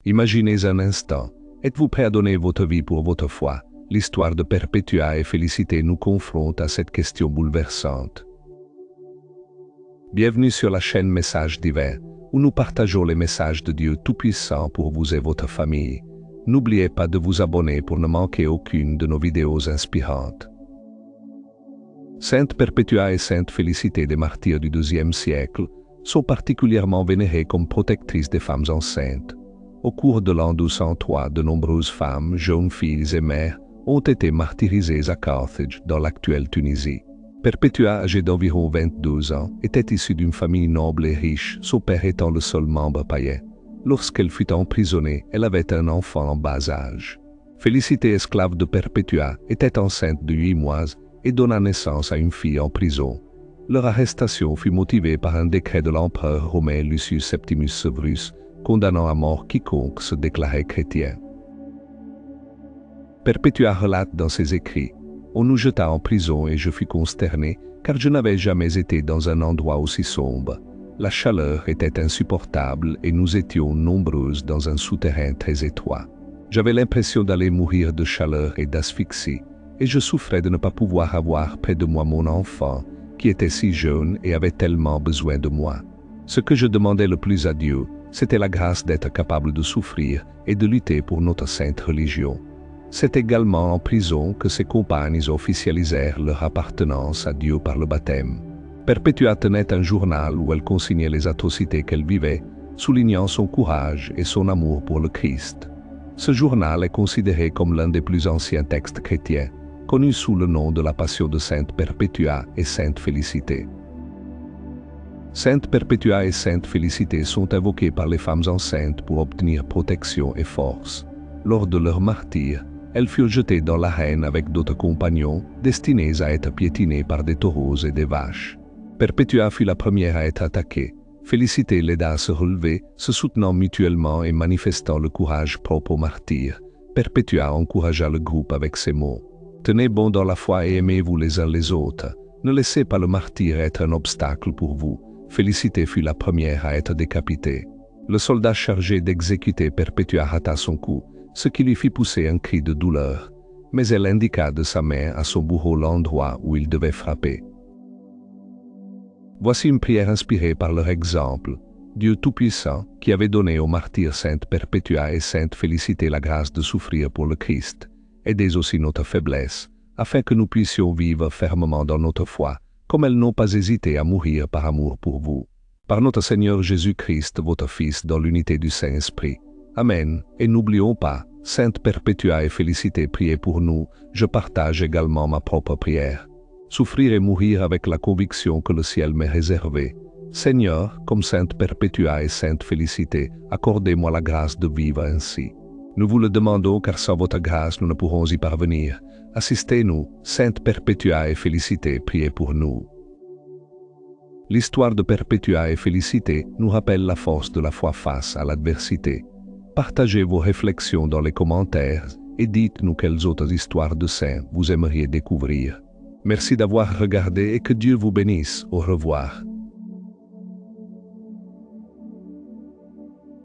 Imaginez un instant, êtes-vous prêt à donner votre vie pour votre foi? L'histoire de Perpétua et Félicité nous confronte à cette question bouleversante. Bienvenue sur la chaîne Messages divins, où nous partageons les messages de Dieu Tout-Puissant pour vous et votre famille. N'oubliez pas de vous abonner pour ne manquer aucune de nos vidéos inspirantes. Sainte Perpétua et Sainte Félicité des martyrs du IIe siècle sont particulièrement vénérées comme protectrices des femmes enceintes. Au cours de l'an 1203, de nombreuses femmes, jeunes filles et mères ont été martyrisées à Carthage, dans l'actuelle Tunisie. Perpétua, âgée d'environ 22 ans, était issue d'une famille noble et riche, son père étant le seul membre païen. Lorsqu'elle fut emprisonnée, elle avait un enfant en bas âge. Félicité, esclave de Perpétua, était enceinte de 8 mois et donna naissance à une fille en prison. Leur arrestation fut motivée par un décret de l'empereur romain Lucius Septimius Severus, condamnant à mort quiconque se déclarait chrétien. Perpétua relate dans ses écrits: « On nous jeta en prison et je fus consterné, car je n'avais jamais été dans un endroit aussi sombre. La chaleur était insupportable et nous étions nombreuses dans un souterrain très étroit. J'avais l'impression d'aller mourir de chaleur et d'asphyxie, et je souffrais de ne pas pouvoir avoir près de moi mon enfant, qui était si jeune et avait tellement besoin de moi. Ce que je demandais le plus à Dieu, c'était la grâce d'être capable de souffrir et de lutter pour notre sainte religion. C'est également en prison que ses compagnes officialisèrent leur appartenance à Dieu par le baptême. Perpétua tenait un journal où elle consignait les atrocités qu'elle vivait, soulignant son courage et son amour pour le Christ. Ce journal est considéré comme l'un des plus anciens textes chrétiens, connu sous le nom de la Passion de Sainte Perpétua et Sainte Félicité. Sainte Perpétua et Sainte Félicité sont invoquées par les femmes enceintes pour obtenir protection et force. Lors de leur martyre, elles furent jetées dans l'arène avec d'autres compagnons, destinés à être piétinés par des taureaux et des vaches. Perpétua fut la première à être attaquée. Félicité l'aida à se relever, se soutenant mutuellement et manifestant le courage propre aux martyrs. Perpétua encouragea le groupe avec ces mots: « Tenez bon dans la foi et aimez-vous les uns les autres. Ne laissez pas le martyre être un obstacle pour vous. » Félicité fut la première à être décapitée. Le soldat chargé d'exécuter Perpétua rata son cou, ce qui lui fit pousser un cri de douleur, mais elle indiqua de sa main à son bourreau l'endroit où il devait frapper. Voici une prière inspirée par leur exemple. Dieu Tout-Puissant, qui avait donné aux martyrs Sainte Perpétua et Sainte Félicité la grâce de souffrir pour le Christ, aidez aussi notre faiblesse, afin que nous puissions vivre fermement dans notre foi, comme elles n'ont pas hésité à mourir par amour pour vous. Par notre Seigneur Jésus-Christ, votre Fils, dans l'unité du Saint-Esprit. Amen. Et n'oublions pas, Sainte Perpétua et Félicité, priez pour nous. Je partage également ma propre prière. Souffrir et mourir avec la conviction que le ciel m'est réservé. Seigneur, comme Sainte Perpétua et Sainte Félicité, accordez-moi la grâce de vivre ainsi. Nous vous le demandons, car sans votre grâce nous ne pourrons y parvenir. Assistez-nous, Sainte Perpétua et Félicité, priez pour nous. L'histoire de Perpétua et Félicité nous rappelle la force de la foi face à l'adversité. Partagez vos réflexions dans les commentaires et dites-nous quelles autres histoires de saints vous aimeriez découvrir. Merci d'avoir regardé et que Dieu vous bénisse. Au revoir.